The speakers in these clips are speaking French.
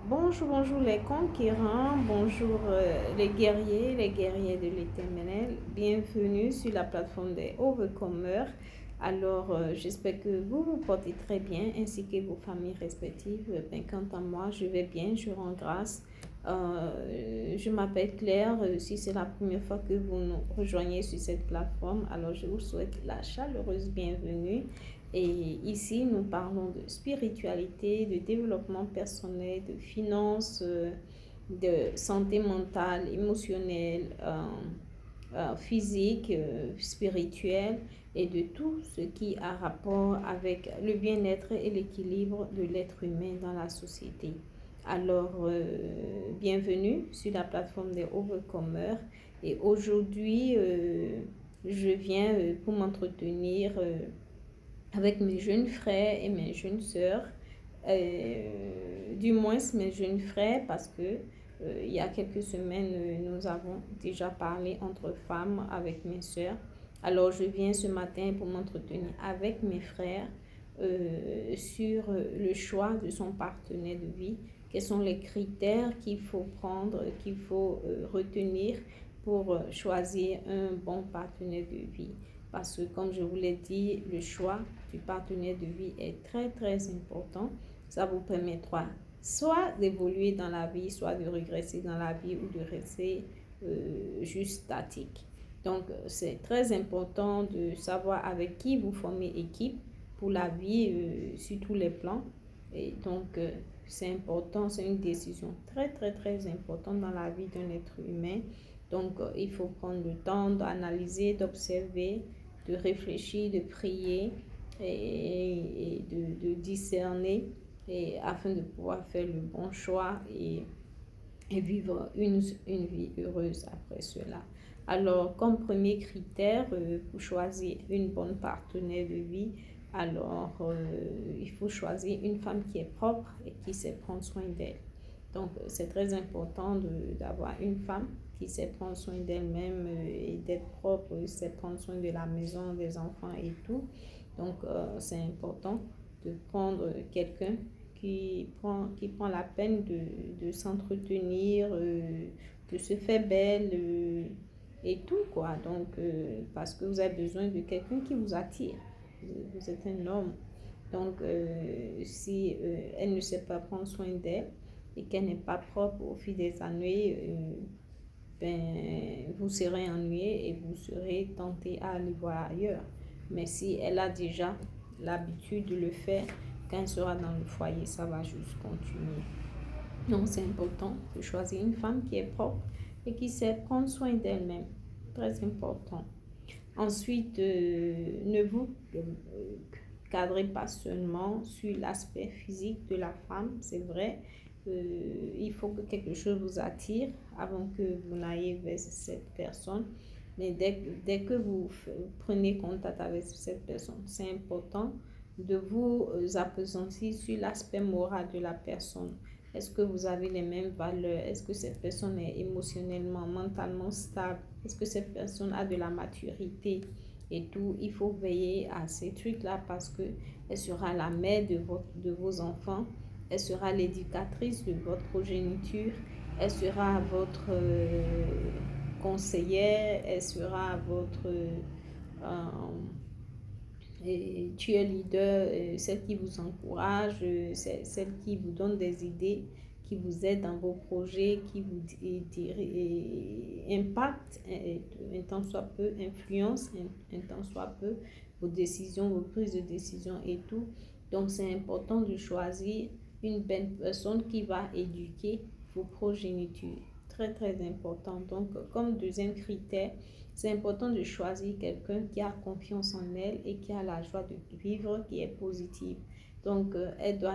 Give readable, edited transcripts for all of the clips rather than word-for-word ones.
Bonjour, bonjour les conquérants, bonjour les guerriers de l'éternel. Bienvenue sur la plateforme des Overcomers. Alors, j'espère que vous vous portez très bien ainsi que vos familles respectives. Quant à moi, je vais bien, je rends grâce. Je m'appelle Claire. Si c'est la première fois que vous nous rejoignez sur cette plateforme, alors je vous souhaite la chaleureuse bienvenue. Et ici, nous parlons de spiritualité, de développement personnel, de finances, de santé mentale, émotionnelle, physique, spirituelle et de tout ce qui a rapport avec le bien-être et l'équilibre de l'être humain dans la société. Alors, bienvenue sur la plateforme des Overcomers. Et aujourd'hui, je viens pour m'entretenir avec mes jeunes frères et mes jeunes sœurs, du moins mes jeunes frères, parce que il y a quelques semaines, nous avons déjà parlé entre femmes avec mes sœurs. Alors je viens ce matin pour m'entretenir avec mes frères sur le choix de son partenaire de vie. Quels sont les critères qu'il faut prendre, qu'il faut retenir pour choisir un bon partenaire de vie. Parce que, comme je vous l'ai dit, le choix du partenaire de vie est très, très important. Ça vous permettra soit d'évoluer dans la vie, soit de régresser dans la vie ou de rester juste statique. Donc, c'est très important de savoir avec qui vous formez équipe pour la vie sur tous les plans. Et donc, c'est important, c'est une décision très, très, très importante dans la vie d'un être humain. Donc, il faut prendre le temps d'analyser, d'observer, de réfléchir, de prier et de discerner et afin de pouvoir faire le bon choix et vivre une vie heureuse après cela. Alors, comme premier critère pour choisir une bonne partenaire de vie, alors il faut choisir une femme qui est propre et qui sait prendre soin d'elle. Donc, c'est très important d'avoir une femme qui sait prendre soin d'elle-même et d'être propre, sait prendre soin de la maison, des enfants et tout. Donc, c'est important de prendre quelqu'un qui prend la peine de s'entretenir, de se faire belle et tout, quoi. Donc, parce que vous avez besoin de quelqu'un qui vous attire. Vous êtes un homme. Donc, si elle ne sait pas prendre soin d'elle et qu'elle n'est pas propre au fil des années, vous serez ennuyé et vous serez tenté à aller voir ailleurs. Mais si elle a déjà l'habitude de le faire, quand elle sera dans le foyer, ça va juste continuer. Donc, c'est important de choisir une femme qui est propre et qui sait prendre soin d'elle-même. Très important. Ensuite, ne vous cadrez pas seulement sur l'aspect physique de la femme, c'est vrai. Il faut que quelque chose vous attire avant que vous n'ayez vers cette personne. Mais dès que vous prenez contact avec cette personne, c'est important de vous appesantir sur l'aspect moral de la personne. Est-ce que vous avez les mêmes valeurs? Est-ce que cette personne est émotionnellement, mentalement stable? Est-ce que cette personne a de la maturité et tout? Il faut veiller à ces trucs-là parce que elle sera la mère de vos enfants. Elle sera l'éducatrice de votre progéniture. Elle sera votre conseillère. Elle sera votre cheerleader, celle qui vous encourage, celle qui vous donne des idées, qui vous aide dans vos projets, qui vous impacte, un tant soit peu, influence, un tant soit peu vos décisions, vos prises de décision et tout. Donc, c'est important de choisir une belle personne qui va éduquer vos progénitures. Très, très important. Donc, comme deuxième critère, c'est important de choisir quelqu'un qui a confiance en elle et qui a la joie de vivre, qui est positive. Donc, elle doit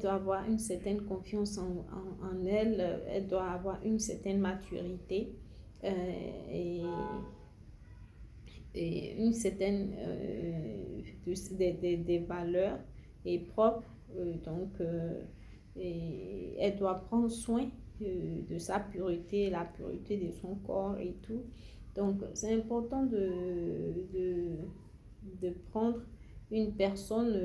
avoir une certaine confiance en elle, elle doit avoir une certaine maturité et, et une certaine des valeurs et propres. Et elle doit prendre soin de sa pureté, la pureté de son corps et tout. Donc, c'est important de prendre une personne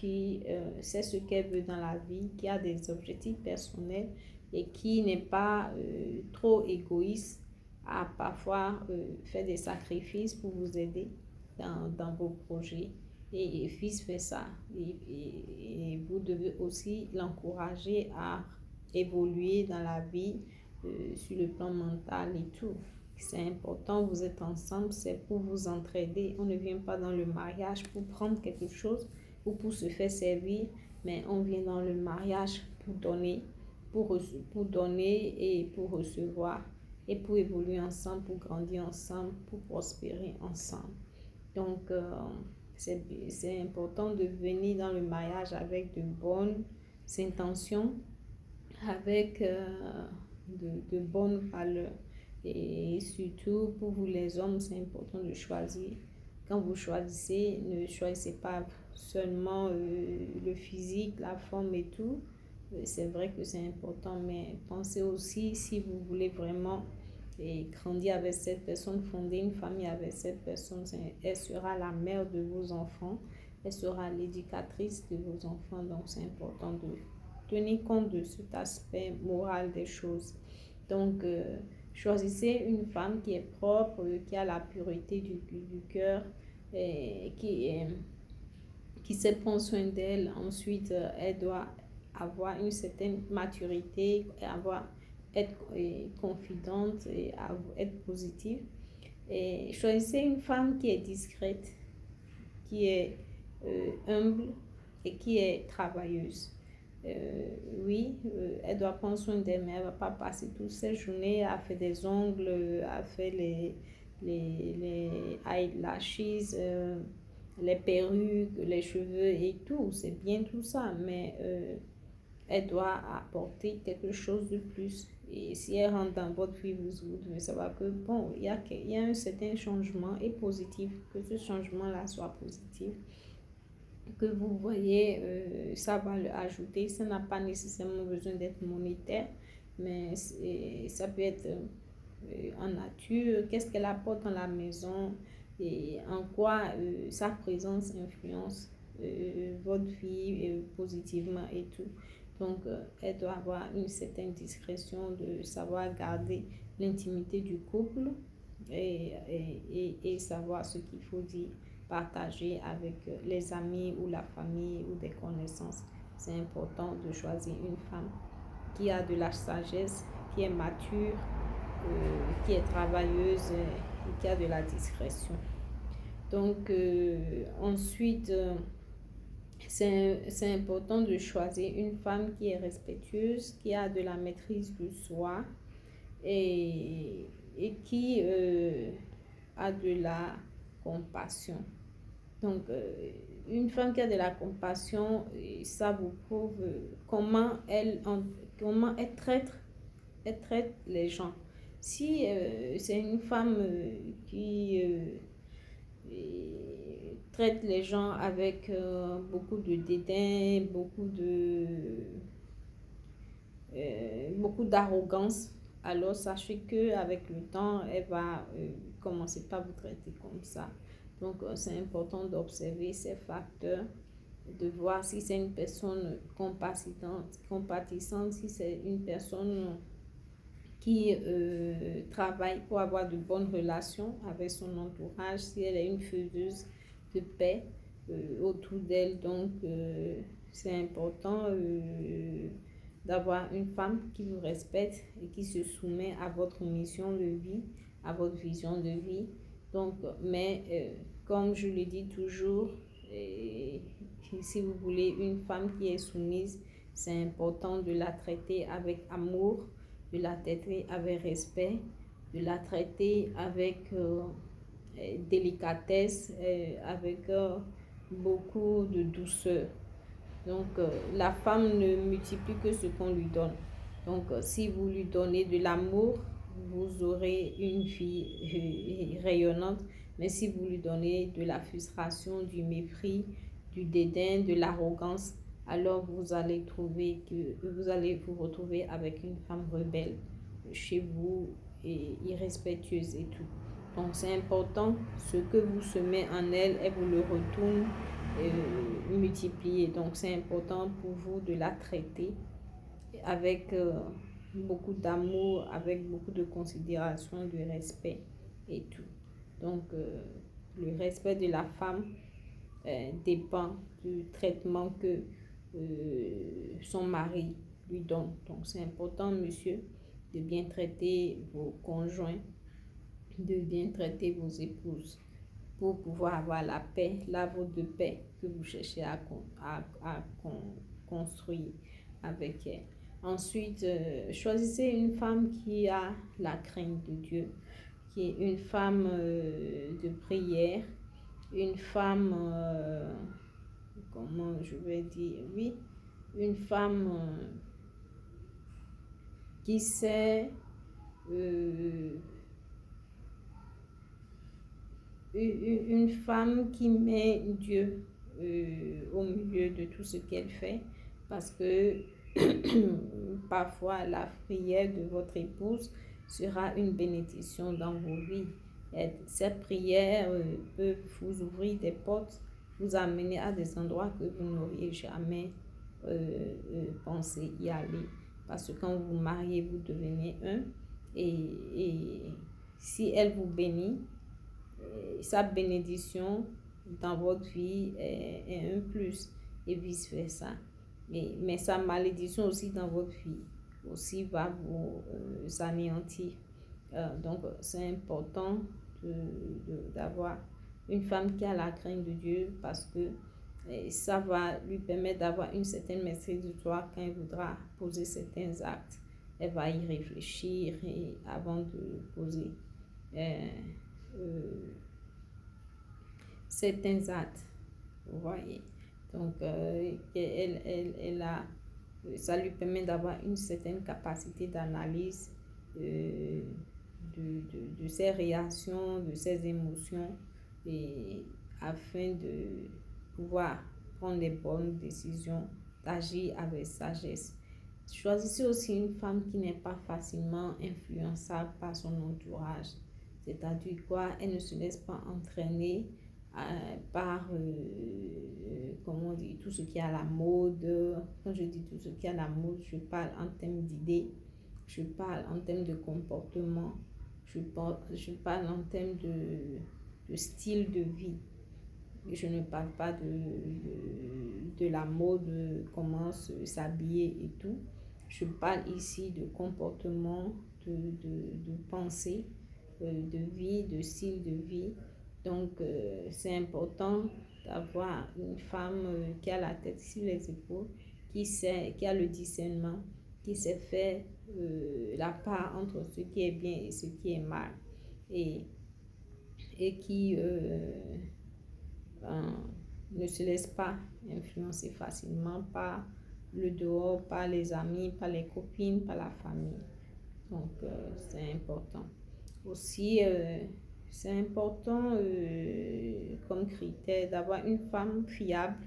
qui sait ce qu'elle veut dans la vie, qui a des objectifs personnels et qui n'est pas trop égoïste, à parfois faire des sacrifices pour vous aider dans vos projets et vice-versa. Et vous devez aussi l'encourager à évoluer dans la vie sur le plan mental et tout. C'est important, vous êtes ensemble, c'est pour vous entraider. On ne vient pas dans le mariage pour prendre quelque chose ou pour se faire servir, mais on vient dans le mariage pour donner, pour donner et pour recevoir, et pour évoluer ensemble, pour grandir ensemble, pour prospérer ensemble. Donc, c'est important de venir dans le mariage avec de bonnes intentions, avec de bonnes valeurs. Et surtout, pour vous les hommes, c'est important de choisir. Quand vous choisissez, ne choisissez pas seulement le physique, la forme et tout. C'est vrai que c'est important, mais pensez aussi, si vous voulez vraiment grandir avec cette personne, fonder une famille avec cette personne, elle sera la mère de vos enfants, elle sera l'éducatrice de vos enfants. Donc, c'est important de tenir compte de cet aspect moral des choses. Donc, choisissez une femme qui est propre, qui a la pureté du cœur, qui sait prendre soin d'elle. Ensuite, elle doit avoir une certaine maturité, être confidente et être positive. Et choisissez une femme qui est discrète, qui est humble et qui est travailleuse. Elle doit prendre soin d'elle, mais elle ne va pas passer toutes ses journées à faire des ongles, à faire les eyelashes, les perruques, les cheveux et tout. C'est bien tout ça, mais elle doit apporter quelque chose de plus. Et si elle rentre dans votre vie, vous devez savoir que bon, il y a un certain changement et positif, que ce changement-là soit positif, que vous voyez, ça va le ajouter. Ça n'a pas nécessairement besoin d'être monétaire, mais ça peut être en nature. Qu'est-ce qu'elle apporte dans la maison et en quoi sa présence influence votre vie positivement et tout. Donc, elle doit avoir une certaine discrétion de savoir garder l'intimité du couple et savoir ce qu'il faut dire, partager avec les amis ou la famille ou des connaissances. C'est important de choisir une femme qui a de la sagesse, qui est mature, qui est travailleuse et qui a de la discrétion. Donc, ensuite, c'est important de choisir une femme qui est respectueuse, qui a de la maîtrise de soi et qui a de la compassion. Donc, une femme qui a de la compassion, ça vous prouve comment elle traite les gens. Si c'est une femme qui traite les gens avec beaucoup de dédain, beaucoup d'arrogance, alors sachez que avec le temps, elle va commencer par vous traiter comme ça. Donc, c'est important d'observer ces facteurs, de voir si c'est une personne compatissante, si c'est une personne qui travaille pour avoir de bonnes relations avec son entourage, si elle est une faiseuse de paix autour d'elle. Donc, c'est important d'avoir une femme qui vous respecte et qui se soumet à votre mission de vie, à votre vision de vie. Donc, mais comme je le dis toujours, si vous voulez une femme qui est soumise, c'est important de la traiter avec amour, de la traiter avec respect, de la traiter avec délicatesse, avec beaucoup de douceur. Donc, la femme ne multiplie que ce qu'on lui donne. Donc, si vous lui donnez de l'amour, vous aurez une vie rayonnante. Mais si vous lui donnez de la frustration, du mépris, du dédain, de l'arrogance, alors vous allez vous retrouver avec une femme rebelle chez vous et irrespectueuse et tout. Donc, c'est important, ce que vous semez en elle, elle vous le retourne multipliée. Donc, c'est important pour vous de la traiter avec beaucoup d'amour, avec beaucoup de considération, de respect et tout. Donc, le respect de la femme dépend du traitement que son mari lui donne. Donc, c'est important, monsieur, de bien traiter vos conjoints, de bien traiter vos épouses pour pouvoir avoir la paix, la vôtre de paix que vous cherchez à construire avec elle. Ensuite, choisissez une femme qui a la crainte de Dieu, qui est une femme de prière, une femme, comment je vais dire, oui, une femme qui sait, une femme qui met Dieu au milieu de tout ce qu'elle fait, parce que parfois la prière de votre épouse sera une bénédiction dans vos vies. Et cette prière peut vous ouvrir des portes, vous amener à des endroits que vous n'auriez jamais pensé y aller. Parce que quand vous vous mariez, vous devenez un. Et si elle vous bénit, sa bénédiction dans votre vie est un plus et vice-versa. Mais sa malédiction aussi dans votre vie aussi va vous anéantir. Donc, c'est important d'avoir une femme qui a la crainte de Dieu parce que ça va lui permettre d'avoir une certaine maîtrise de soi quand elle voudra poser certains actes. Elle va y réfléchir avant de poser certains actes. Vous voyez. Donc, ça lui permet d'avoir une certaine capacité d'analyse de ses réactions, de ses émotions, et afin de pouvoir prendre les bonnes décisions, d'agir avec sagesse. Choisissez aussi une femme qui n'est pas facilement influençable par son entourage. C'est-à-dire quoi? Elle ne se laisse pas entraîner par comment dire, tout ce qui est à la mode. Quand je dis tout ce qui est à la mode, je parle en termes d'idées, je parle en termes de comportement, je parle en termes de style de vie. Je ne parle pas de la mode, comment s'habiller et tout. Je parle ici de comportement, de pensée, de vie, de style de vie. Donc, c'est important d'avoir une femme qui a la tête sur les épaules, qui a le discernement, qui sait faire la part entre ce qui est bien et ce qui est mal. Et qui ne se laisse pas influencer facilement par le dehors, par les amis, par les copines, par la famille. Donc, c'est important. Aussi, c'est important comme critère d'avoir une femme fiable,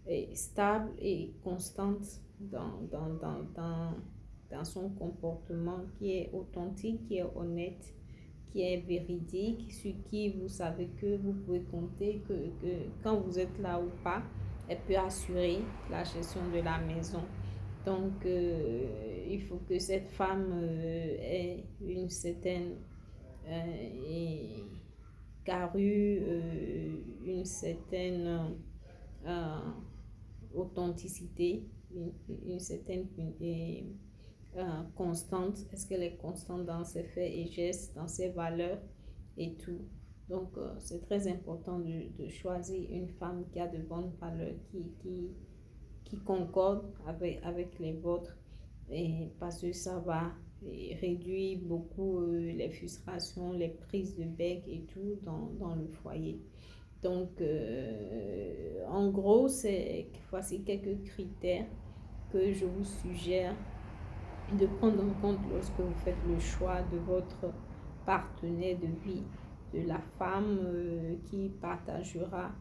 et stable et constante dans son comportement, qui est authentique, qui est honnête, qui est véridique, sur qui vous savez que vous pouvez compter, que quand vous êtes là ou pas, elle peut assurer la gestion de la maison. Donc, il faut que cette femme ait une certaine carrure, une certaine authenticité, une certaine constante. Est-ce qu'elle est constante dans ses faits et gestes, dans ses valeurs et tout. Donc, c'est très important de choisir une femme qui a de bonnes valeurs, qui concorde avec les vôtres, et parce que ça va réduire beaucoup les frustrations, les prises de bec et tout dans le foyer. Donc, en gros, voici quelques critères que je vous suggère de prendre en compte lorsque vous faites le choix de votre partenaire de vie, de la femme qui partagera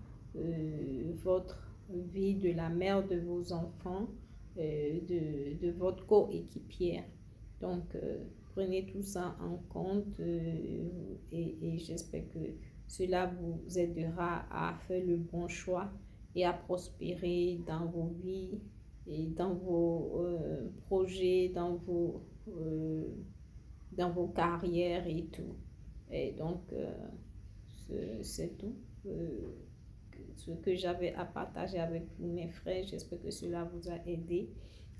votre vie, de la mère de vos enfants, de votre coéquipière. Donc, prenez tout ça en compte et j'espère que cela vous aidera à faire le bon choix et à prospérer dans vos vies et dans vos projets, dans vos carrières et tout. Et donc, c'est tout. Ce que j'avais à partager avec vous, mes frères. J'espère que cela vous a aidé.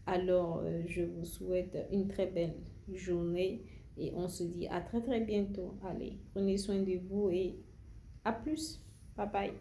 Alors, je vous souhaite une très belle journée et on se dit à très très bientôt. Allez, prenez soin de vous et à plus. Bye bye.